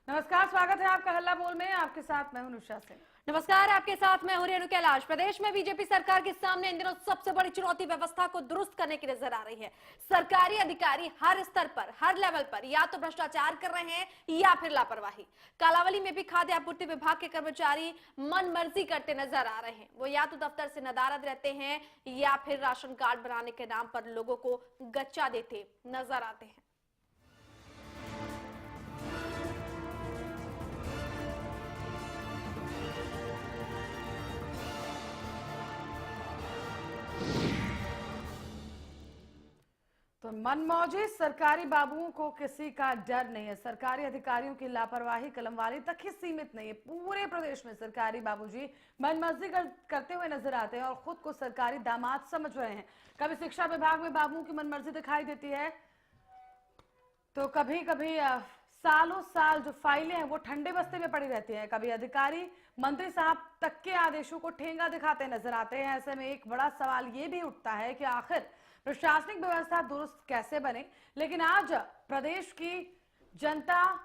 नमस्कार, स्वागत है आपका हल्ला बोल में। आपके साथ मैं हूं नुशा सिंह। नमस्कार, आपके साथ मैं हूं रेणु कैलाश। प्रदेश में बीजेपी सरकार के सामने इन दिनों सबसे बड़ी चुनौती व्यवस्था को दुरुस्त करने की नजर आ रही है। सरकारी अधिकारी हर स्तर पर, हर लेवल पर या तो भ्रष्टाचार कर रहे हैं या फिर लापरवाही। कालावली में भी खाद्य आपूर्ति विभाग के कर्मचारी मन मर्जी करते नजर आ रहे हैं। वो या तो दफ्तर से नदारद रहते हैं या फिर राशन कार्ड बनाने के नाम पर लोगों को गच्चा देते नजर आते हैं। तो मनमौजी सरकारी बाबुओं को किसी का डर नहीं है। सरकारी अधिकारियों की लापरवाही कलमवाली तक ही सीमित नहीं है। पूरे प्रदेश में सरकारी बाबूजी मनमर्जी करते हुए नजर आते हैं और खुद को सरकारी दामाद समझ रहे हैं। कभी शिक्षा विभाग में बाबुओं की मनमर्जी दिखाई देती है, तो कभी कभी सालों साल जो फाइलें हैं वो ठंडे बस्ते में पड़ी रहती हैं। कभी अधिकारी मंत्री साहब तक के आदेशों को ठेंगा दिखाते नजर आते हैं। ऐसे में एक बड़ा सवाल ये भी उठता है कि आखिर प्रशासनिक व्यवस्था दुरुस्त कैसे बने। लेकिन आज प्रदेश की जनता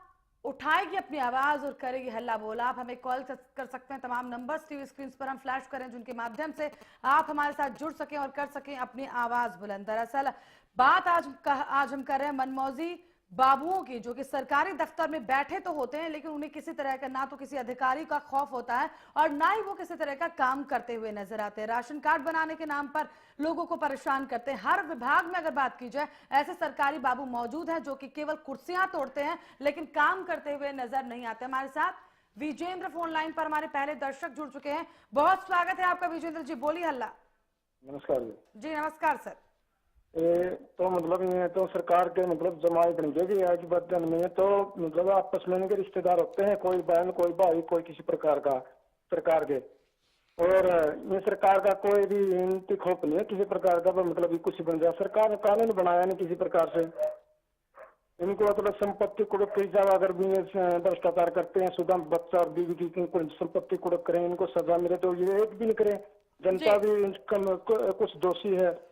उठाएगी अपनी आवाज और करेगी हल्ला बोल। आप हमें कॉल कर सकते हैं, तमाम नंबर्स टीवी स्क्रीन पर हम फ्लैश करें जिनके माध्यम से आप हमारे साथ जुड़ सकें और कर सकें अपनी आवाज बुलंद। दरअसल बात आज हम कर रहे हैं मनमौजी बाबुओं की, जो कि सरकारी दफ्तर में बैठे तो होते हैं लेकिन उन्हें किसी तरह का ना तो किसी अधिकारी का खौफ होता है और ना ही वो किसी तरह का काम करते हुए नजर आते हैं। राशन कार्ड बनाने के नाम पर लोगों को परेशान करते हैं। हर विभाग में अगर बात की जाए ऐसे सरकारी बाबू मौजूद हैं जो कि केवल कुर्सियां तोड़ते हैं लेकिन काम करते हुए नजर नहीं आते। हमारे साथ विजेंद्र फोन लाइन पर हमारे पहले दर्शक जुड़ चुके हैं। बहुत स्वागत है आपका विजेंद्र जी, बोलिए हल्ला। नमस्कार जी नमस्कार सर। तो मतलब ये तो सरकार के मतलब जमायत नहीं देगी आज बात में, तो मतलब आपस में इनके रिश्तेदार होते हैं, कोई बहन कोई भाई कोई किसी प्रकार का सरकार के, और ये सरकार का कोई भी इनकी खौफ नहीं है किसी प्रकार का। मतलब कुछ बन जाए, सरकार ने कानून बनाया नहीं किसी प्रकार से। इनको मतलब संपत्ति कुड़क की जगह अगर भी भ्रष्टाचार करते हैं, शुद्ध बच्चा और बीवी की संपत्ति कुड़क करें, इनको सजा मिले तो ये एक भी नहीं करें। जनता भी इनका कुछ दोषी है,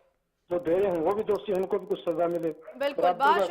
जो दे रहे हैं वो भी दोषी है, इनको भी कुछ सजा मिले। बिल्कुल, बहुत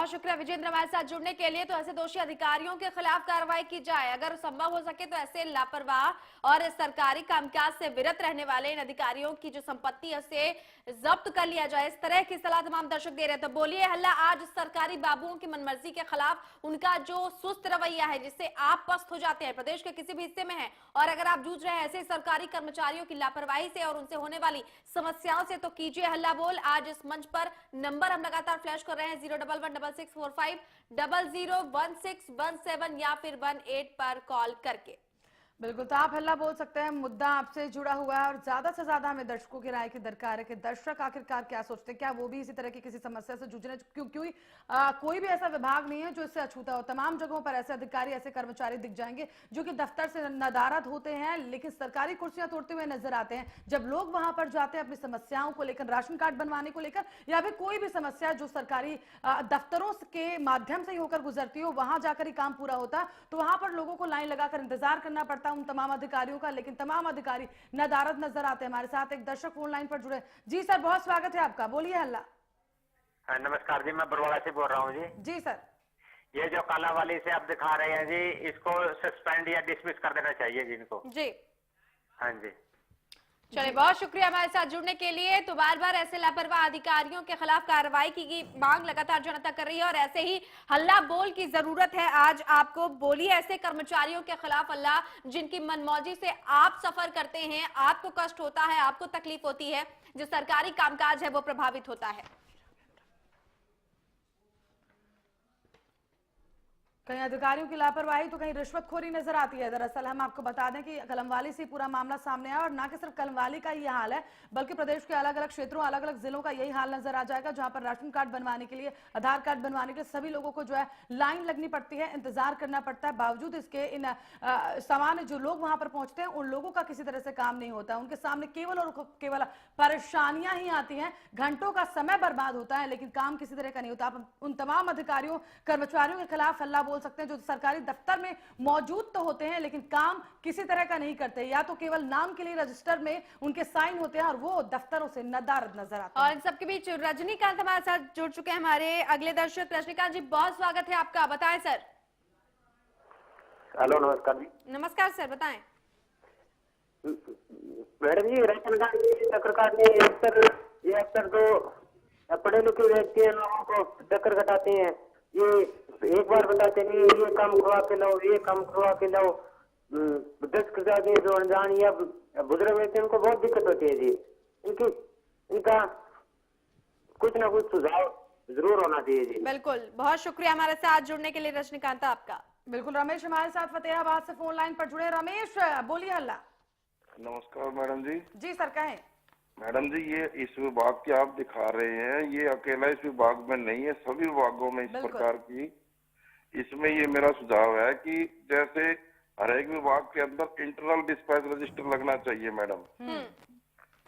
शुक्रिया विजेंद्र हमारे साथ जुड़ने के लिए। तो ऐसे दोषी अधिकारियों के खिलाफ कार्रवाई की जाए, अगर संभव हो सके तो ऐसे लापरवाह और सरकारी कामकाज से विरत रहने वाले इन अधिकारियों की जो संपत्ति है उसे जब्त कर लिया जाए। इस तरह की सलाह तमाम दर्शक दे रहे हैं। तो बोलिए हल्ला, आज सरकारी बाबुओं की मनमर्जी के खिलाफ उनका जो सुस्त रवैया है जिससे आप पस्त हो जाते हैं, प्रदेश के किसी भी हिस्से में है, और अगर आप जूझ रहे हैं ऐसे सरकारी कर्मचारियों की लापरवाही से और उनसे होने वाली समस्याओं से, तो कीजिए हल्ला बोल। आज इस मंच पर नंबर हम लगातार फ्लैश कर रहे हैं 0116645001617 या फिर 18 पर कॉल करके। बिल्कुल, तो आप हल्ला बोल सकते हैं। मुद्दा आपसे जुड़ा हुआ है और ज्यादा से ज्यादा हमें दर्शकों की राय की दरकार है कि दर्शक आखिरकार क्या सोचते हैं। क्या वो भी इसी तरह की किसी समस्या से जूझ रहे हैं? क्योंकि कोई भी ऐसा विभाग नहीं है जो इससे अछूता हो। तमाम जगहों पर ऐसे अधिकारी, ऐसे कर्मचारी दिख जाएंगे जो कि दफ्तर से नदारद होते हैं लेकिन सरकारी कुर्सियां तोड़ते हुए नजर आते हैं। जब लोग वहां पर जाते हैं अपनी समस्याओं को लेकर, राशन कार्ड बनवाने को लेकर या फिर कोई भी समस्या जो सरकारी दफ्तरों के माध्यम से ही होकर गुजरती हो, वहां जाकर ही काम पूरा होता है, तो वहां पर लोगों को लाइन लगाकर इंतजार करना पड़ता है उन तमाम अधिकारियों का। लेकिन तमाम अधिकारी नदारद नजर आते हैं। हमारे साथ एक दर्शक फोन लाइन पर जुड़े। जी सर, बहुत स्वागत है आपका, बोलिए हल्ला। नमस्कार जी, मैं बरवाड़ा से बोल रहा हूँ जी। जी सर। ये जो कालावाली से आप दिखा रहे हैं जी, इसको सस्पेंड या डिसमिस कर देना चाहिए जी इनको। जी हाँ जी, चलिए, बहुत शुक्रिया हमारे साथ जुड़ने के लिए। तो बार बार ऐसे लापरवाह अधिकारियों के खिलाफ कार्रवाई की मांग लगातार जनता कर रही है और ऐसे ही हल्ला बोल की जरूरत है आज आपको। बोलिए ऐसे कर्मचारियों के खिलाफ हल्ला जिनकी मनमौजी से आप सफर करते हैं, आपको कष्ट होता है, आपको तकलीफ होती है, जो सरकारी कामकाज है वो प्रभावित होता है। कहीं अधिकारियों की लापरवाही तो कहीं रिश्वतखोरी नजर आती है। दरअसल हम आपको बता दें कि कलमवाली से पूरा मामला सामने आया और ना कि सिर्फ कलमवाली का ये हाल है बल्कि प्रदेश के अलग अलग क्षेत्रों, अलग अलग जिलों का यही हाल नजर आ जाएगा, जहां पर राशन कार्ड बनवाने के लिए, आधार कार्ड बनवाने के लिए सभी लोगों को जो है लाइन लगनी पड़ती है, इंतजार करना पड़ता है। बावजूद इसके इन सामान्य जो लोग वहां पर पहुंचते हैं उन लोगों का किसी तरह से काम नहीं होता। उनके सामने केवल और केवल परेशानियां ही आती हैं, घंटों का समय बर्बाद होता है लेकिन काम किसी तरह का नहीं होता। आप उन तमाम अधिकारियों, कर्मचारियों के खिलाफ हल्ला बोल सकते हैं जो सरकारी दफ्तर में मौजूद तो होते हैं लेकिन काम किसी तरह का नहीं करते, या तो केवल नाम के लिए रजिस्टर में उनके साइन होते हैं और वो दफ्तरों से नदारद नजर आते हैं। और इन सबके बीच रजनीकांत हमारे साथ जुड़ चुके हैं, हमारे अगले दर्शक। रजनीकांत जी, बहुत स्वागत है आपका, बताएं सर। हेलो नमस्कार जी। नमस्कार सर, बताएं। मैडम जी, राशन कार्ड की चक्कर काटने ये अक्सर तो पढ़े लिखे व्यक्ति हैं, लोगों को चक्कर कटाते हैं। ये एक बार बताते नहीं, ये काम करवा के लाओ, ये काम करवा के लाओ। 10 जाते जो अनजान या बुजुर्ग व्यक्ति, उनको बहुत दिक्कत होती है जी। इनका कुछ ना कुछ सुझाव जरूर होना चाहिए जी। बिल्कुल, बहुत शुक्रिया हमारे साथ जुड़ने के लिए रजनीकांत आपका। बिल्कुल, रमेश हमारे साथ फतेहाबाद से फोन लाइन पर जुड़े। रमेश बोलिए हल्ला। नमस्कार मैडम जी। जी सर, कहें। मैडम जी, ये इस विभाग के आप दिखा रहे हैं, ये अकेला इस विभाग में नहीं है, सभी विभागों में इस बिल्कुल। प्रकार की। इसमें ये मेरा सुझाव है कि जैसे हर एक विभाग के अंदर इंटरनल डिस्पैच रजिस्टर लगना चाहिए मैडम।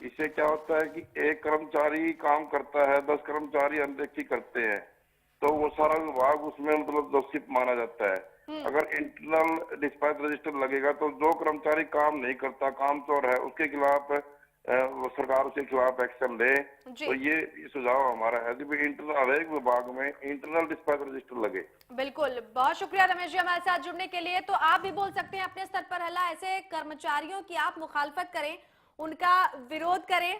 इससे क्या होता है कि एक कर्मचारी काम करता है, 10 कर्मचारी अनदेखी करते हैं, तो वो सारा विभाग उसमें मतलब दोषी माना जाता है। अगर इंटरनल डिस्पैच रजिस्टर लगेगा तो जो कर्मचारी काम नहीं करता, काम चोर है, उसके खिलाफ सरकार उसके खिलाफ एक्शन ले। जी। तो ये सुझाव हमारा है कि इंटरनल हर एक विभाग में इंटरनल डिस्पैच रजिस्टर लगे। बिल्कुल, बहुत शुक्रिया रमेश जी हमारे साथ जुड़ने के लिए। तो आप भी बोल सकते हैं अपने स्तर पर हल्ला, ऐसे कर्मचारियों की आप मुखालफत करें, उनका विरोध करें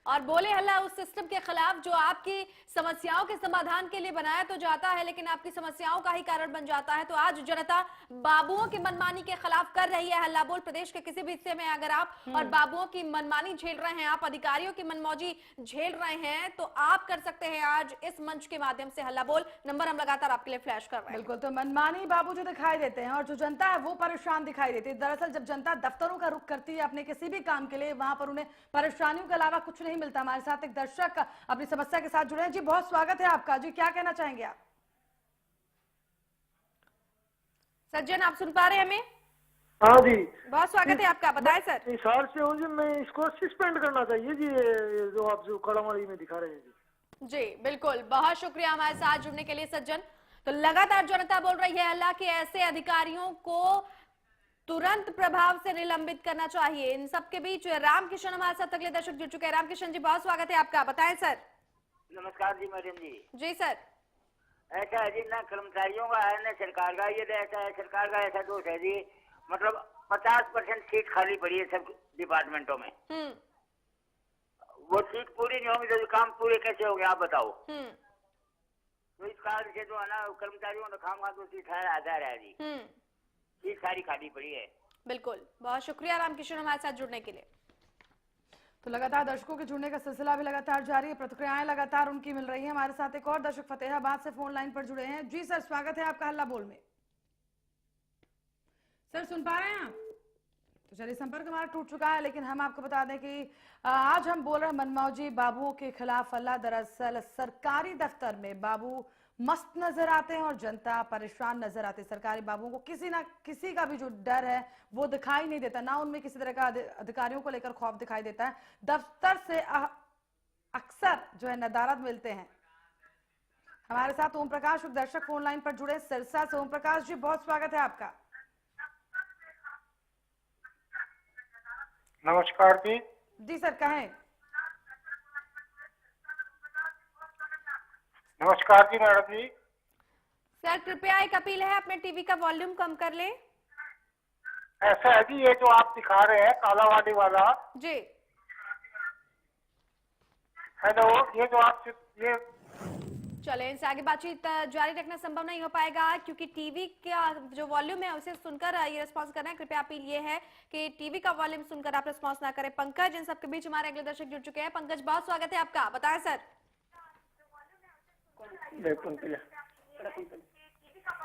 और बोले हल्ला उस सिस्टम के खिलाफ जो आपकी समस्याओं के समाधान के लिए बनाया तो जाता है, लेकिन आपकी समस्याओं का ही कारण बन जाता है। तो आज जनता बाबुओं की मनमानी के खिलाफ कर रही है हल्ला बोल। प्रदेश के किसी भी हिस्से में अगर आप और बाबुओं की मनमानी झेल रहे हैं, आप अधिकारियों की मनमौजी झेल रहे हैं, तो आप कर सकते हैं आज इस मंच के माध्यम से हल्ला बोल। नंबर हम लगातार आपके लिए फ्लैश कर रहे हैं। बिल्कुल, तो मनमानी बाबू जो दिखाई देते हैं और जो जनता है वो परेशान दिखाई देती है। दरअसल जब जनता दफ्तरों का रुख करती है अपने किसी भी काम के लिए, वहां पर उन्हें परेशानियों के अलावा कुछ नहीं मिलता। हमारे साथ एक दर्शक अपनी समस्या के साथ जुड़े हैं। जी, बहुत स्वागत है आपका। जी, क्या कहना चाहेंगे आप? सज्जन, आप सुन पा रहे हैं हमें? हाँ जी, बहुत स्वागत है आपका, बताएं सर। इस हाल से हूँ जी, मैं इसको सस्पेंड करना चाहिए जी, ये जो आप जो कड़ामारी में दिखा रहे हैं जी। जी बिल्कुल, बहुत शुक्रिया हमारे साथ जुड़ने के लिए सज्जन। तो लगातार जनता बोल रही है अल्लाह कि ऐसे अधिकारियों को तुरंत प्रभाव से निलंबित करना चाहिए। इन सबके बीच रामकिशन हमारे साथ अगले दर्शक जुड़ चुके हैं। रामकिशन जी, बहुत स्वागत है आपका, बताएं सर। नमस्कार जी मैडम जी। जी सर। ऐसा है जी, ना कर्मचारियों का है ना सरकार का। ये तो ऐसा है, सरकार का ऐसा दोष है जी, मतलब 50% सीट खाली पड़ी है सब डिपार्टमेंटों में। वो सीट पूरी नहीं होगी तो काम पूरे कैसे होंगे आप बताओ। तो इस कारण से जो है ना कर्मचारियों ने खाम खा तो सीट आधार है जी, सीट सारी खाली पड़ी है। बिल्कुल, बहुत शुक्रिया रामकिशन हमारे साथ जुड़ने के लिए। तो लगातार दर्शकों के जुड़ने का सिलसिला भी लगातार जारी है, प्रतिक्रियाएं लगातार उनकी मिल रही है। हमारे साथ एक और दर्शक फतेहाबाद से फोन लाइन पर जुड़े हैं। जी सर, स्वागत है आपका हल्ला बोल में। सर, सुन पा रहे हैं आप? तो चलिए, संपर्क हमारा टूट चुका है, लेकिन हम आपको बता दें कि आज हम बोल रहे हैं मनमौजी बाबुओं के खिलाफ हल्ला। दरअसल सरकारी दफ्तर में बाबू मस्त नजर आते हैं और जनता परेशान नजर आती है। सरकारी बाबुओं को किसी ना किसी का भी जो डर है वो दिखाई नहीं देता, ना उनमें किसी तरह का अधिकारियों को लेकर खौफ दिखाई देता है। दफ्तर से अक्सर जो है नदारद मिलते हैं। हमारे साथ ओम प्रकाश, एक दर्शक फोन लाइन पर जुड़े सिरसा से। ओम प्रकाश जी, बहुत स्वागत है आपका। नमस्कार जी। जी सर, कहें। नमस्कार जी मैडम जी। सर, कृपया एक अपील है, अपने टीवी का वॉल्यूम कम कर ले। ऐसा है जी, ये जो आप दिखा रहे हैं कालावाड़ी वाला, जी। हेलो, ये जो आप ये चले, इनसे आगे बातचीत जारी रखना संभव नहीं हो पाएगा क्योंकि टीवी का जो वॉल्यूम है उसे सुनकर ये रिस्पांस करना है। कृपया अपील ये है कि टीवी का वॉल्यूम सुनकर आप रिस्पांस ना करें। पंकज, इन सबके बीच हमारे अगले दर्शक जुड़ चुके हैं। पंकज, बहुत स्वागत है आपका, बताएं सर।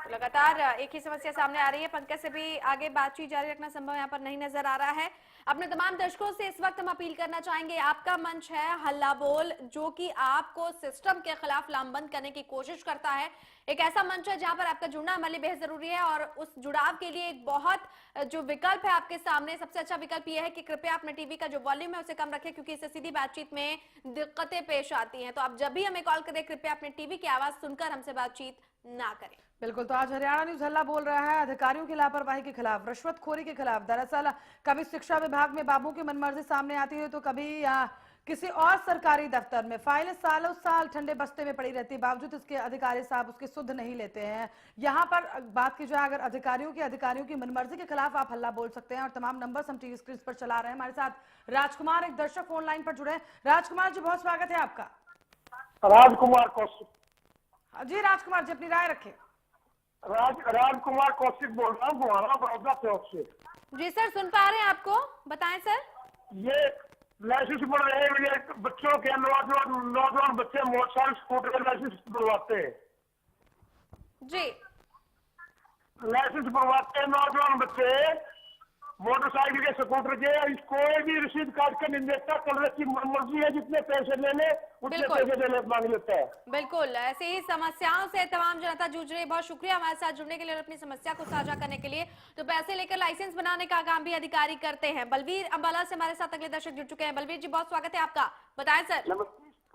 लगातार एक ही समस्या सामने आ रही है। पंकज से भी आगे बातचीत जारी रखना संभव यहाँ पर नहीं नजर आ रहा है। अपने तमाम दर्शकों से इस वक्त हम अपील करना चाहेंगे, आपका मंच है हल्ला बोल, जो कि आपको सिस्टम के खिलाफ लामबंद करने की कोशिश करता है। एक ऐसा मंच है जहां पर आपका जुड़ना हमारे लिए बेहद जरूरी है और उस जुड़ाव के लिए एक बहुत जो विकल्प है आपके सामने, सबसे अच्छा विकल्प यह है कि कृपया अपने टीवी का जो वॉल्यूम है उसे कम रखें, क्योंकि इससे सीधी बातचीत में दिक्कतें पेश आती हैं। तो आप जब भी हमें कॉल करें, कृपया अपने टीवी की आवाज सुनकर हमसे बातचीत ना करें। बिल्कुल, तो आज हरियाणा न्यूज हल्ला बोल रहा है अधिकारियों की लापरवाही के खिलाफ, रिश्वतखोरी के खिलाफ। दरअसल कभी शिक्षा विभाग में बाबू की मनमर्जी सामने आती है तो कभी किसी और सरकारी दफ्तर में फाइलें सालों साल ठंडे बस्ते में पड़ी रहती है, बावजूद इसके अधिकारी साहब उसकी सुध नहीं लेते हैं। यहाँ पर बात की जाए अगर अधिकारियों की मनमर्जी के खिलाफ आप हल्ला बोल सकते हैं, और तमाम नंबर्स हम टीवी स्क्रीन पर चला रहे हैं। हमारे साथ राजकुमार, एक दर्शक फोन लाइन पर जुड़े हैं। राजकुमार जी, बहुत स्वागत है आपका। राजकुमार कौशिक। जी राजकुमार जी, अपनी राय रखें। राजकुमार कौशिक बोल रहा हूँ, बुहाना बड़ौदा चौक से। जी सर, सुन पा रहे हैं आपको, बताएं सर। ये लाइसेंस बन रहे हैं, ये बच्चों के नौजवान बच्चे मोटरसाइकिल स्कूटर के लाइसेंस बनवाते हैं। जी, लाइसेंस बनवाते हैं नौजवान बच्चे मोटरसाइकिल के स्कूटर के, कोई भी रसीद काट के नहीं देता। कलर की मर्जी है, जितने पैसे ले ले उतने बिल्कुल। पैसे देने मांग लेता है। बिल्कुल ऐसे ही समस्याओं से तमाम जनता जूझ रही है। बहुत शुक्रिया हमारे साथ जुड़ने के लिए और अपनी समस्या को साझा करने के लिए। तो पैसे लेकर लाइसेंस बनाने का काम भी अधिकारी करते हैं। बलवीर अंबाला से हमारे साथ अगले दर्शक जुड़ चुके हैं। बलवीर जी, बहुत स्वागत है आपका, बताएं सर।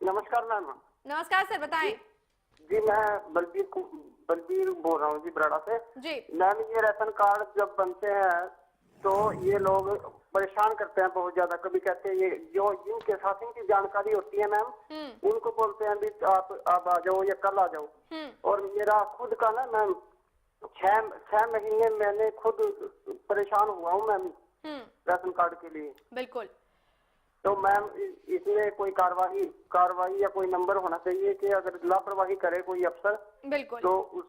नमस्कार मैम। नमस्कार सर, बताएं। जी मैं बलबीर बोल रहा हूँ जी, बराड़ा से। जी मैम, ये राशन कार्ड जब बनते हैं तो ये लोग परेशान करते हैं बहुत ज्यादा। कभी कहते हैं ये जो जिनके साथ इनकी जानकारी होती है मैम, उनको बोलते हैं भी आप आ जाओ या कल आ जाओ। और मेरा खुद का ना मैम 6 महीने मैंने खुद परेशान हुआ हूँ मैम राशन कार्ड के लिए। बिल्कुल। तो मैम इसमें कोई कार्रवाई या कोई नंबर होना चाहिए कि अगर लापरवाही करे कोई अफसर, बिल्कुल तो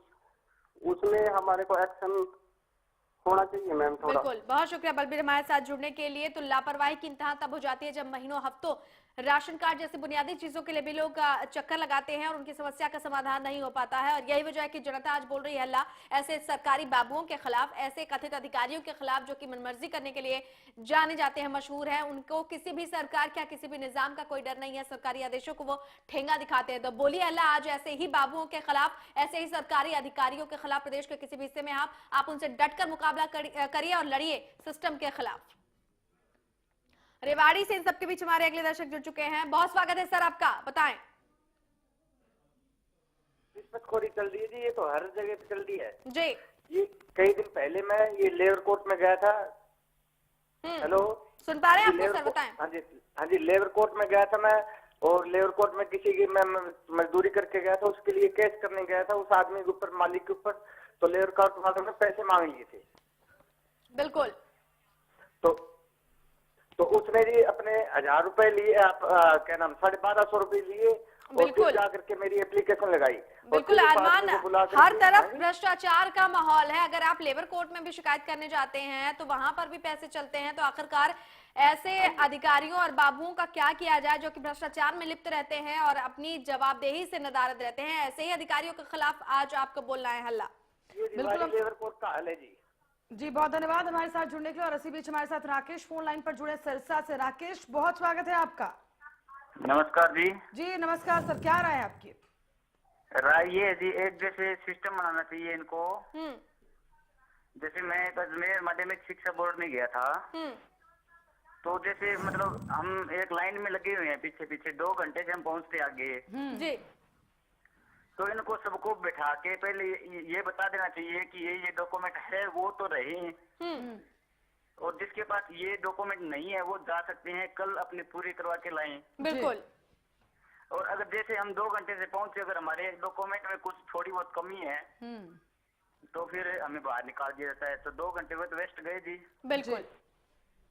उसमें हमारे को एक्शन होना चाहिए मैम थोड़ा। बिल्कुल, बहुत शुक्रिया बलबीर हमारे साथ जुड़ने के लिए। तो लापरवाही की इंतहा तब हो जाती है जब महीनों हफ्तों राशन कार्ड जैसे बुनियादी चीजों के लिए भी लोग चक्कर लगाते हैं और उनकी समस्या का समाधान नहीं हो पाता है। और यही वजह है कि जनता आज बोल रही है हल्ला ऐसे सरकारी बाबुओं के खिलाफ, ऐसे कथित अधिकारियों के खिलाफ जो कि मनमर्जी करने के लिए जाने जाते हैं, मशहूर है। उनको किसी भी सरकार का, किसी भी निजाम का कोई डर नहीं है। सरकारी आदेशों को वो ठेंगा दिखाते हैं। तो बोलिए हल्ला आज ऐसे ही बाबुओं के खिलाफ, ऐसे ही सरकारी अधिकारियों के खिलाफ। प्रदेश के किसी भी हिस्से में आप उनसे डटकर मुकाबला करिए और लड़िए सिस्टम के खिलाफ। रेवाड़ी से इन सबके बीच हमारे अगले दर्शक जुड़ चुके हैं। बहुत स्वागत है सर आपका, बताएं। रिश्वतखोरी चल रही है जी, ये तो हर जगह पे चल रही है जी। ये कई दिन पहले मैं ये लेबर कोर्ट में गया था। हेलो, सुन पा रहे हैं लेबर आपको सर, बताएं। हाँ जी, लेबर कोर्ट में गया था मैं। और लेबर कोर्ट में किसी की मैं मजदूरी करके गया था, उसके लिए केस करने गया था उस आदमी के ऊपर, मालिक के ऊपर। तो लेबर कोर्ट वालों ने पैसे मांग लिए थे। बिल्कुल। तो उसने जी अपने 1000 रुपए लिए, आप क्या नाम 1250 रुपए लिए, और फिर जाकर के मेरी एप्लीकेशन लगाई। बिल्कुल अरमान, हर तरफ भ्रष्टाचार का माहौल है। अगर आप लेबर कोर्ट में भी शिकायत करने जाते हैं तो वहां पर भी पैसे चलते हैं। तो आखिरकार ऐसे अधिकारियों और बाबुओं का क्या किया जाए जो कि भ्रष्टाचार में लिप्त रहते हैं और अपनी जवाबदेही से नदारद रहते हैं। ऐसे ही अधिकारियों के खिलाफ आज आपको बोलना है हल्ला। बिल्कुल लेबर कोर्ट का हाल है जी, बहुत धन्यवाद हमारे साथ जुड़ने के लिए। और इसी बीच हमारे साथ राकेश फोन लाइन पर जुड़े सिरसा से। राकेश, बहुत स्वागत है आपका। नमस्कार जी। जी नमस्कार सर, क्या राय है आपकी? राय ये है जी, एक जैसे सिस्टम बनाना चाहिए इनको। जैसे मैं अजमेर माध्यमिक शिक्षा बोर्ड में गया था, तो जैसे मतलब हम एक लाइन में लगे हुए हैं, पीछे पीछे 2 घंटे से हम पहुंचते आगे जी। तो इनको सबको बैठा के पहले ये बता देना चाहिए कि ये डॉक्यूमेंट है, वो तो रहे। और जिसके पास ये डॉक्यूमेंट नहीं है वो जा सकते हैं, कल अपनी पूरी करवा के लाएं। बिल्कुल। और अगर जैसे हम 2 घंटे से पहुंचे, अगर हमारे डॉक्यूमेंट में कुछ थोड़ी बहुत कमी है तो फिर हमें बाहर निकाल दिया जाता है। तो 2 घंटे में तो वेस्ट गए जी। बिल्कुल।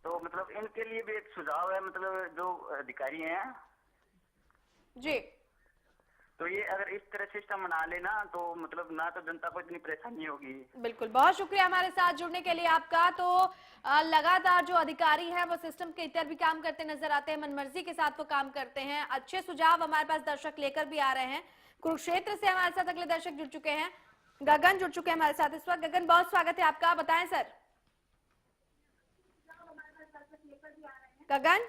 तो मतलब इनके लिए भी एक सुझाव है, मतलब जो अधिकारी हैं जी, तो ये अगर इस तरह सिस्टम बना लेना तो मतलब ना तो जनता को इतनी परेशानी होगी। बिल्कुल, बहुत शुक्रिया हमारे साथ जुड़ने के लिए आपका। तो लगातार जो अधिकारी हैं वो सिस्टम के इतर भी काम करते नजर आते हैं, मनमर्जी के साथ वो काम करते हैं। अच्छे सुझाव हमारे पास दर्शक लेकर भी आ रहे हैं। कुरुक्षेत्र से हमारे साथ अगले दर्शक जुड़ चुके हैं, गगन जुड़ चुके हैं हमारे साथ इस वक्त। गगन, बहुत स्वागत है आपका, बताएं सर। गगन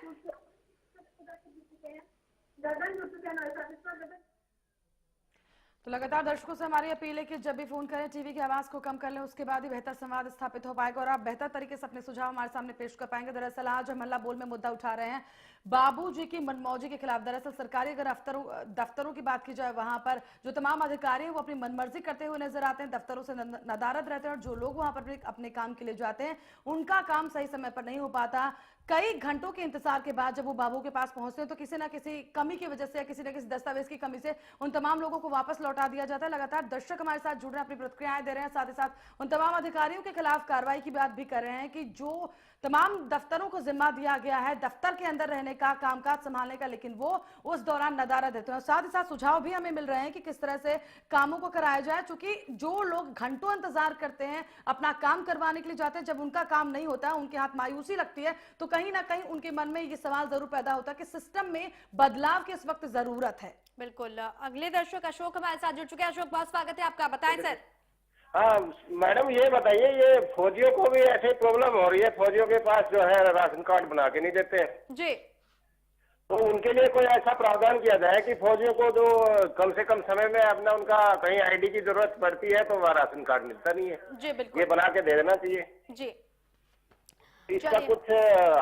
तो लगातार दर्शकों से हमारी अपील है कि जब भी फोन करें टीवी की आवाज को कम कर लें, उसके बाद ही बेहतर संवाद स्थापित हो पाएगा और आप बेहतर तरीके से अपने सुझाव हमारे सामने पेश कर पाएंगे। दरअसल आज हम हल्ला बोल में मुद्दा उठा रहे हैं बाबूजी की मनमौजी के खिलाफ। दरअसल सरकारी अगर दफ्तरों की बात की जाए, वहां पर जो तमाम अधिकारी हैं वो अपनी मनमर्जी करते हुए नजर आते हैं, दफ्तरों से नदारद रहते हैं और जो लोग वहां पर अपने काम के लिए जाते हैं उनका काम सही समय पर नहीं हो पाता। कई घंटों के इंतजार के बाद जब वो बाबू के पास पहुंचते हैं तो किसी ना किसी कमी की वजह से या किसी न किसी दस्तावेज की कमी से उन तमाम लोगों को वापस लौटा दिया जाता है। लगातार दर्शक हमारे साथ जुड़ रहे हैं, अपनी प्रतिक्रियाएं दे रहे हैं, साथ ही साथ उन तमाम अधिकारियों के खिलाफ कार्रवाई की बात भी कर रहे हैं कि जो तमाम दफ्तरों को जिम्मा दिया गया है दफ्तर के अंदर रहने का, कामकाज संभालने का, लेकिन वो उस दौरान नदारा देते हैं। साथ ही साथ सुझाव भी हमें मिल रहे हैं कि किस तरह से कामों को कराया जाए, क्योंकि जो लोग घंटों इंतजार करते हैं, अपना काम करवाने के लिए जाते हैं, जब उनका काम नहीं होता है, उनके हाथ मायूसी लगती है, तो कहीं ना कहीं उनके मन में ये सवाल जरूर पैदा होता है कि सिस्टम में बदलाव की इस वक्त जरूरत है। बिल्कुल। अगले दर्शक अशोक हमारे साथ जुड़ चुके हैं। अशोक, बहुत स्वागत है आपका, बताएं सर। हाँ मैडम, ये बताइए, ये फौजियों को भी ऐसे प्रॉब्लम हो रही है, फौजियों के पास जो है राशन कार्ड बना के नहीं देते जी, तो उनके लिए कोई ऐसा प्रावधान किया जाए कि फौजियों को जो कम से कम समय में अपना उनका कहीं आईडी की जरूरत पड़ती है तो वहाँ राशन कार्ड मिलता नहीं है। जी बिल्कुल, ये बना के दे देना चाहिए, जी इसका कुछ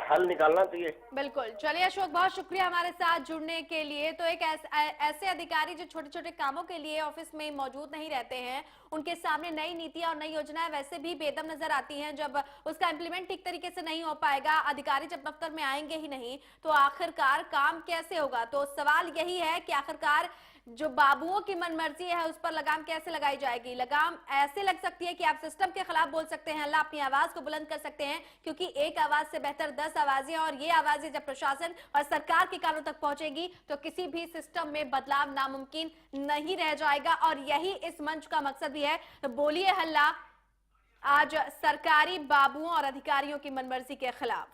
हल निकालना चाहिए। बिल्कुल। चलिए अशोक, बहुत शुक्रिया हमारे साथ जुड़ने के लिए। तो एक ऐसे अधिकारी जो छोटे छोटे कामों के लिए ऑफिस में मौजूद नहीं रहते हैं, उनके सामने नई नीतियां और नई योजनाएं वैसे भी बेदम नजर आती हैं। जब उसका इम्प्लीमेंट ठीक तरीके से नहीं हो पाएगा, अधिकारी जब दफ्तर में आएंगे ही नहीं, तो आखिरकार काम कैसे होगा? तो सवाल यही है कि आखिरकार जो बाबुओं की मनमर्जी है उस पर लगाम कैसे लगाई जाएगी? लगाम ऐसे लग सकती है कि आप सिस्टम के खिलाफ बोल सकते हैं, अल्लाह अपनी आवाज को बुलंद कर सकते हैं, क्योंकि एक आवाज से बेहतर 10 आवाजें, और ये आवाजें जब प्रशासन और सरकार के कानों तक पहुंचेगी तो किसी भी सिस्टम में बदलाव नामुमकिन नहीं रह जाएगा। और यही इस मंच का मकसद भी है। तो बोलिए हल्ला आज सरकारी बाबुओं और अधिकारियों की मनमर्जी के खिलाफ।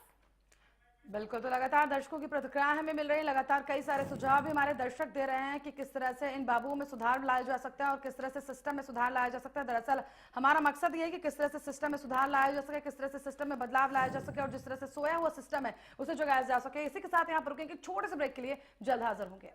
बिल्कुल, तो लगातार दर्शकों की प्रतिक्रियाएं हमें मिल रही है, लगातार कई सारे सुझाव भी हमारे दर्शक दे रहे हैं कि किस तरह से इन बाबुओं में सुधार लाया जा सकता है और किस तरह से सिस्टम में सुधार लाया जा सकता है। दरअसल हमारा मकसद ये है कि किस तरह से सिस्टम में सुधार लाया जा सके, किस तरह से सिस्टम में बदलाव लाया जा सके और जिस तरह से सोया हुआ सिस्टम है उसे जगाया जा सके। इसी के साथ यहाँ पर रुकेंगे, छोटे से ब्रेक के लिए जल्द हाजिर होंगे।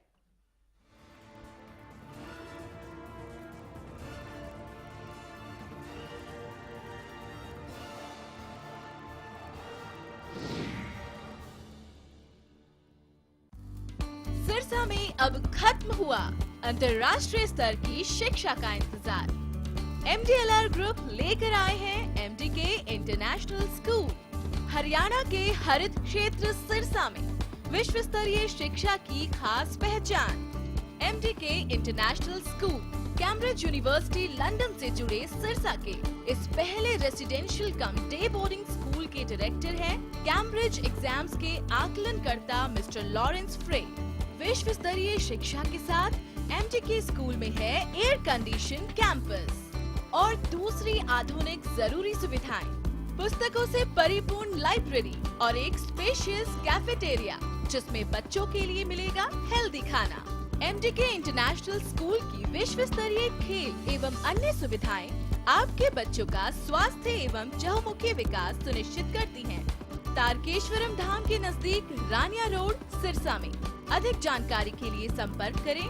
सिरसा में अब खत्म हुआ अंतर्राष्ट्रीय स्तर की शिक्षा का इंतजार। MDLR ग्रुप लेकर आए हैं MDK इंटरनेशनल स्कूल। हरियाणा के हरित क्षेत्र सिरसा में विश्व स्तरीय शिक्षा की खास पहचान। MDK international school Cambridge university London से जुड़े सिरसा के इस पहले रेसिडेंशियल कम डे बोर्डिंग स्कूल के डायरेक्टर हैं कैम्ब्रिज एग्जाम्स के आकलनकर्ता मिस्टर लॉरेंस फ्रे। विश्व स्तरीय शिक्षा के साथ MDK स्कूल में है एयर कंडीशन कैंपस और दूसरी आधुनिक जरूरी सुविधाएं, पुस्तकों से परिपूर्ण लाइब्रेरी और एक स्पेशियस कैफेटेरिया जिसमें बच्चों के लिए मिलेगा हेल्दी खाना। MDK इंटरनेशनल स्कूल की विश्व स्तरीय खेल एवं अन्य सुविधाएं आपके बच्चों का स्वास्थ्य एवं चहुमुखी विकास सुनिश्चित करती हैं। तारकेश्वरम धाम के नजदीक रानिया रोड सिरसा में। अधिक जानकारी के लिए संपर्क करें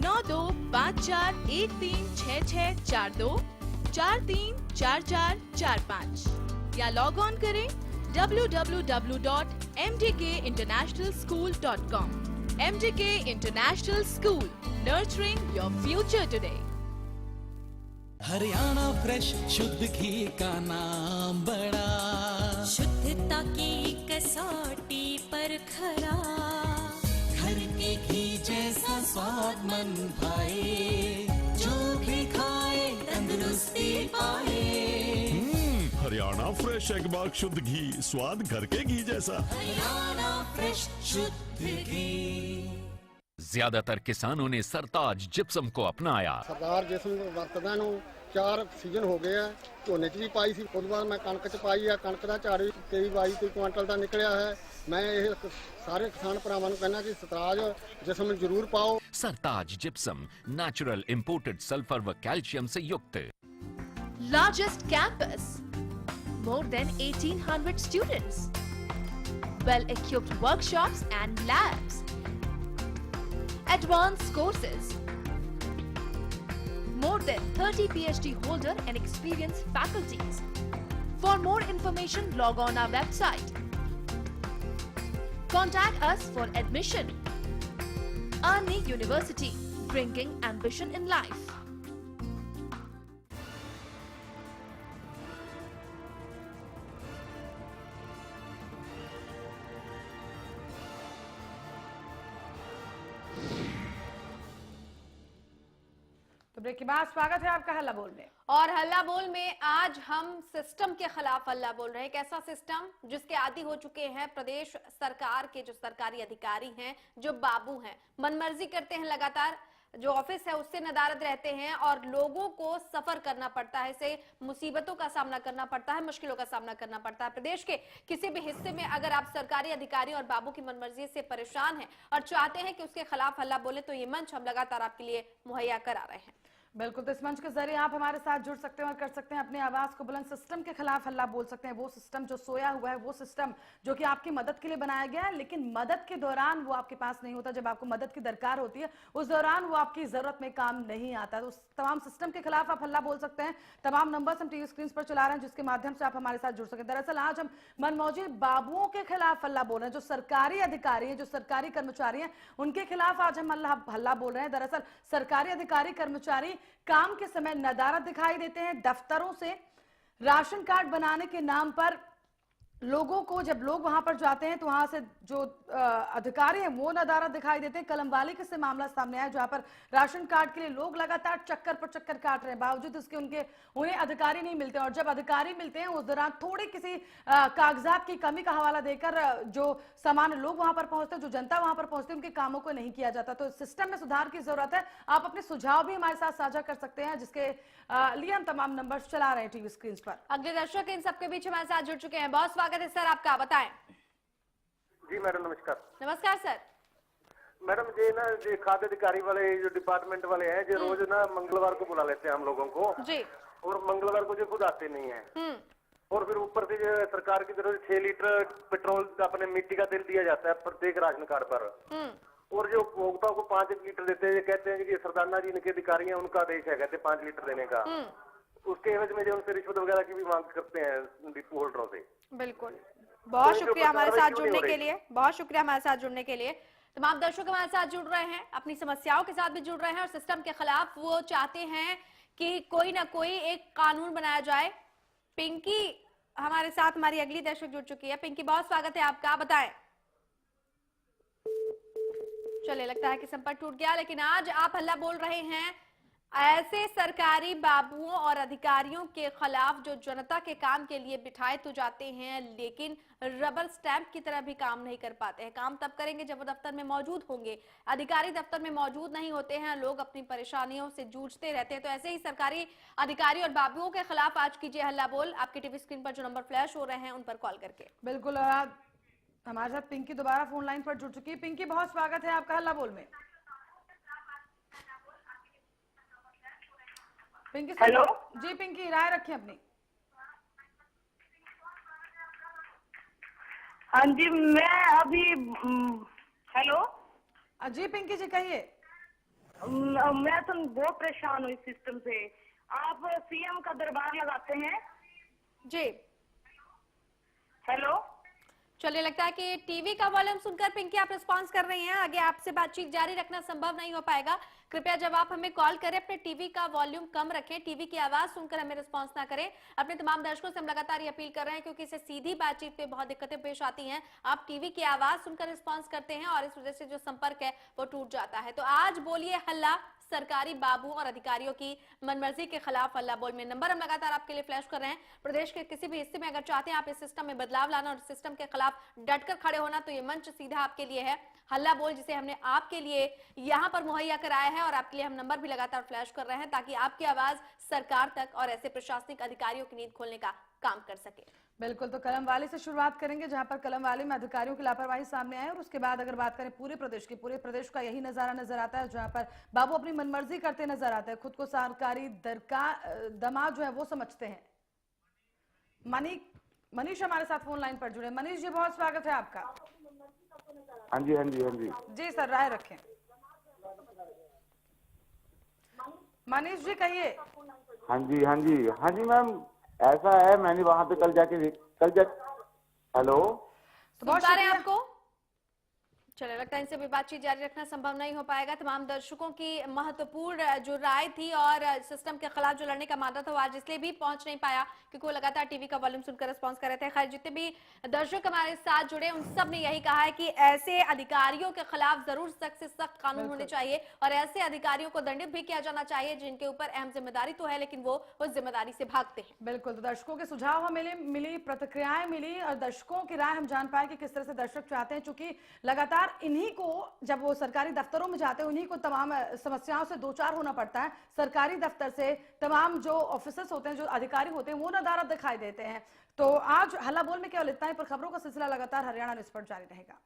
9254136642 434445 या लॉग ऑन करें www.mdkinternationalschool.com। MDK International School, nurturing your future today. Haryana fresh शुद्ध घी का नाम बड़ा, शुद्धता की कसौटी पर खरा, घर के घी जैसा स्वाद मन भाए, जो भी खाए तंदुरुस्ती पाए। हरियाणा फ्रेश एगबाग शुद्ध घी, स्वाद घर के घी जैसा। हरियाणा फ्रेश शुद्ध घी। ज्यादातर किसानों ने सरताज जिप्सम को अपनाया। सरदार जिप्सम ਵਰਤਦਾ ਨੂੰ 4 ਸੀਜ਼ਨ ਹੋ ਗਏ ਆ। ਝੋਨੇ 'ਚ ਵੀ ਪਾਈ ਸੀ, ਉਸ ਤੋਂ ਬਾਅਦ ਮੈਂ ਕਣਕ 'ਚ ਪਾਈ ਆ। ਕਣਕ ਦਾ ਝਾੜ ਵੀ 23-22 ਕੁਇੰਟਲ ਦਾ ਨਿਕਲਿਆ ਹੈ। ਮੈਂ ਇਹ ਸਾਰੇ ਕਿਸਾਨ ਭਰਾਵਾਂ ਨੂੰ ਕਹਿੰਦਾ ਕਿ ਸਰਤਾਜ ਜਿਪਸਮ ਜ਼ਰੂਰ ਪਾਓ। सरताज जिप्सम नेचुरल इंपोर्टेड सल्फर व कैल्शियम से युक्त। Largest campus, more than 1800 students, well-equipped workshops and labs, advanced courses, more than 30 PhD holder and experienced faculties. For more information, log on our website. Contact us for admission. Arni University, bringing ambition in life. तो break के बाद स्वागत है आपका हल्ला बोल में। और हल्ला बोल में आज हम सिस्टम के खिलाफ हल्ला बोल रहे हैं। एक ऐसा सिस्टम जिसके आदी हो चुके हैं प्रदेश सरकार के जो सरकारी अधिकारी हैं, जो बाबू हैं, मनमर्जी करते हैं, लगातार जो ऑफिस है उससे नदारद रहते हैं और लोगों को सफर करना पड़ता है, इसे मुसीबतों का सामना करना पड़ता है, मुश्किलों का सामना करना पड़ता है। प्रदेश के किसी भी हिस्से में अगर आप सरकारी अधिकारी और बाबू की मनमर्जी से परेशान हैं और चाहते हैं कि उसके खिलाफ हल्ला बोले, तो ये मंच हम लगातार आपके लिए मुहैया करा रहे हैं। बिल्कुल, तो इस मंच के जरिए आप हमारे साथ जुड़ सकते हैं और कर सकते हैं अपनी आवाज को बुलंद। सिस्टम के खिलाफ हल्ला बोल सकते हैं, वो सिस्टम जो सोया हुआ है, वो सिस्टम जो कि आपकी मदद के लिए बनाया गया है, लेकिन मदद के दौरान वो आपके पास नहीं होता। जब आपको मदद की दरकार होती है उस दौरान वो आपकी जरूरत में काम नहीं आता। तो उस तमाम सिस्टम के खिलाफ आप हल्ला बोल सकते हैं। तमाम नंबर्स हम टीवी स्क्रीन पर चला रहे हैं जिसके माध्यम से आप हमारे साथ जुड़ सकें। दरअसल आज हम मनमौजी बाबुओं के खिलाफ हल्ला बोल रहे हैं, जो सरकारी अधिकारी हैं, जो सरकारी कर्मचारी हैं, उनके खिलाफ आज हम हल्ला बोल रहे हैं। दरअसल सरकारी अधिकारी कर्मचारी काम के समय नदारद दिखाई देते हैं। दफ्तरों से राशन कार्ड बनाने के नाम पर लोगों को, जब लोग वहां पर जाते हैं तो वहां से जो अधिकारी हैं वो नदारद दिखाई देते हैं। कलमवाली के से मामला सामने आया जहां पर राशन कार्ड के लिए लोग लगातार चक्कर पर चक्कर काट रहे हैं, बावजूद इसके उन्हें अधिकारी नहीं मिलते। और जब अधिकारी मिलते हैं उस दौरान थोड़ी किसी कागजात की कमी का हवाला देकर जो सामान्य लोग वहां पर पहुंचते हैं, जो जनता वहां पर पहुंचती है, उनके कामों को नहीं किया जाता। तो सिस्टम में सुधार की जरूरत है। आप अपने सुझाव भी हमारे साथ साझा कर सकते हैं, जिसके लिए हम तमाम नंबर चला रहे हैं टीवी स्क्रीन पर। अगले दर्शक इन सबके बीच हमारे साथ जुड़ चुके हैं। बहुत स्वागत है सर आपका, बताएं। जी मैडम नमस्कार। नमस्कार सर। मैडम जी ना, जी खाद्य अधिकारी वाले जो डिपार्टमेंट वाले हैं, जो रोज ना मंगलवार को बुला लेते हैं हम लोगों को जी, और मंगलवार को जो खुद आते नहीं है। और फिर ऊपर से जो सरकार की तरफ से 6 लीटर पेट्रोल अपने मिट्टी का तेल दिया जाता है प्रत्येक राशन कार्ड पर। और जो उपभोक्ताओं को 5 लीटर देते हैं, कहते हैं कि सरदाना जी इनके अधिकारी हैं, उनका आदेश है कहते हैं 5 लीटर देने का। उसके एवज में जो उनसे रिश्वत वगैरह की भी मांग करते हैं डिपो होल्डरों से। बिल्कुल, बहुत शुक्रिया हमारे साथ जुड़ने के लिए, बहुत शुक्रिया हमारे साथ जुड़ने के लिए। तमाम दर्शक हमारे साथ जुड़ रहे हैं, अपनी समस्याओं के साथ भी जुड़ रहे हैं और सिस्टम के खिलाफ वो चाहते हैं कि कोई ना कोई एक कानून बनाया जाए। पिंकी हमारे साथ, हमारी अगली दर्शक जुड़ चुकी है। पिंकी, बहुत स्वागत है आपका, बताएं। चलिए, लगता है कि संपर्क टूट गया, लेकिन आज आप हल्ला बोल रहे हैं ऐसे सरकारी बाबुओं और अधिकारियों के खिलाफ जो जनता के काम के लिए बिठाए तो जाते हैं, लेकिन रबर स्टैंप की तरह भी काम नहीं कर पाते हैं। काम तब करेंगे जब वो दफ्तर में मौजूद होंगे। अधिकारी दफ्तर में मौजूद नहीं होते हैं, लोग अपनी परेशानियों से जूझते रहते हैं। तो ऐसे ही सरकारी अधिकारी और बाबुओं के खिलाफ आज कीजिए हल्ला बोल। आपके टीवी स्क्रीन पर जो नंबर फ्लैश हो रहे हैं उन पर कॉल करके। बिल्कुल, और हमारे साथ पिंकी दोबारा फोन लाइन पर जुड़ चुकी है। पिंकी, बहुत स्वागत है आपका हल्ला बोल में। पिंकी, हेलो जी। पिंकी, राय रखें अपनी। हाँ जी, मैं अभी हेलो जी पिंकी जी कहिए। मैं तो बहुत परेशान हूँ इस सिस्टम से। आप सीएम का दरबार लगाते हैं जी। हेलो, चलिए, लगता है कि टीवी का वॉल्यूम सुनकर पिंकी आप रिस्पांस कर रही हैं। आगे आपसे बातचीत जारी रखना संभव नहीं हो पाएगा। कृपया जब आप हमें कॉल करें अपने टीवी का वॉल्यूम कम रखें, टीवी की आवाज सुनकर हमें रिस्पांस ना करें। अपने तमाम दर्शकों से हम लगातार ये अपील कर रहे हैं, क्योंकि इसे सीधी बातचीत पे बहुत दिक्कतें पेश आती हैं। आप टीवी की आवाज सुनकर रिस्पांस करते हैं और इस वजह से जो संपर्क है वो टूट जाता है। तो आज बोलिए हल्ला सरकारी बाबू और अधिकारियों की मनमर्जी के खिलाफ हल्ला बोल में। नंबर हम लगातार आपके लिए फ्लैश कर रहे हैं। प्रदेश के किसी भी हिस्से में अगर चाहते हैं आप इस सिस्टम में बदलाव लाना और सिस्टम के खिलाफ डटकर खड़े होना, तो ये मंच सीधा आपके लिए है। हल्ला बोल जिसे हमने आपके लिए यहाँ पर मुहैया कराया है और आपके लिए हम नंबर भी लगातार फ्लैश कर रहे हैं, ताकि आपकी आवाज सरकार तक और ऐसे प्रशासनिक अधिकारियों की नींद खोलने का काम कर सके। बिल्कुल, तो कलमवाली से शुरुआत करेंगे, जहां पर कलमवाली में अधिकारियों की लापरवाही सामने आई। और उसके बाद अगर बात करें पूरे प्रदेश की, पूरे प्रदेश का यही नजारा नजर आता है, जहां पर बाबू अपनी मनमर्जी करते नजर आते हैं, खुद को सरकारी दमाद जो है वो समझते हैं। मनीष हमारे साथ फोन लाइन पर जुड़े। मनीष जी, बहुत स्वागत है आपका। हाँ जी हाँ जी हाँ जी जी सर, राय रखें। मनीष जी कहिए। हाँ जी हाँ जी हाँ जी मैम, ऐसा है मैंने वहां पे कल जाके हेलो, सुन पा रहे हैं आपको? चलिए, लगता है इनसे भी बातचीत जारी रखना संभव नहीं हो पाएगा। तमाम दर्शकों की महत्वपूर्ण जो राय थी और सिस्टम के खिलाफ जो लड़ने का मादा था वो आज इसलिए भी पहुंच नहीं पाया क्योंकि वो लगातार टीवी का वॉल्यूम सुनकर रिस्पॉन्स कर रहे थे। खैर, जितने भी दर्शक हमारे साथ जुड़े उन सब ने यही कहा है कि ऐसे अधिकारियों के खिलाफ जरूर सख्त से सख्त कानून होने चाहिए और ऐसे अधिकारियों को दंडित भी किया जाना चाहिए जिनके ऊपर अहम जिम्मेदारी तो है लेकिन वो उस जिम्मेदारी से भागते हैं। बिल्कुल, तो दर्शकों के सुझाव हमें मिली, प्रतिक्रियाएं मिली और दर्शकों की राय हम जान पाए कि किस तरह से दर्शक चाहते हैं, चूंकि लगातार इन्हीं को जब वो सरकारी दफ्तरों में जाते हैं उन्हीं को तमाम समस्याओं से दो चार होना पड़ता है। सरकारी दफ्तर से तमाम जो ऑफिसर्स होते हैं, जो अधिकारी होते हैं, वो नदारद दिखाई देते हैं। तो आज हल्ला बोल में केवल इतना ही, पर खबरों का सिलसिला लगातार हरियाणा न्यूज़ पर जारी रहेगा।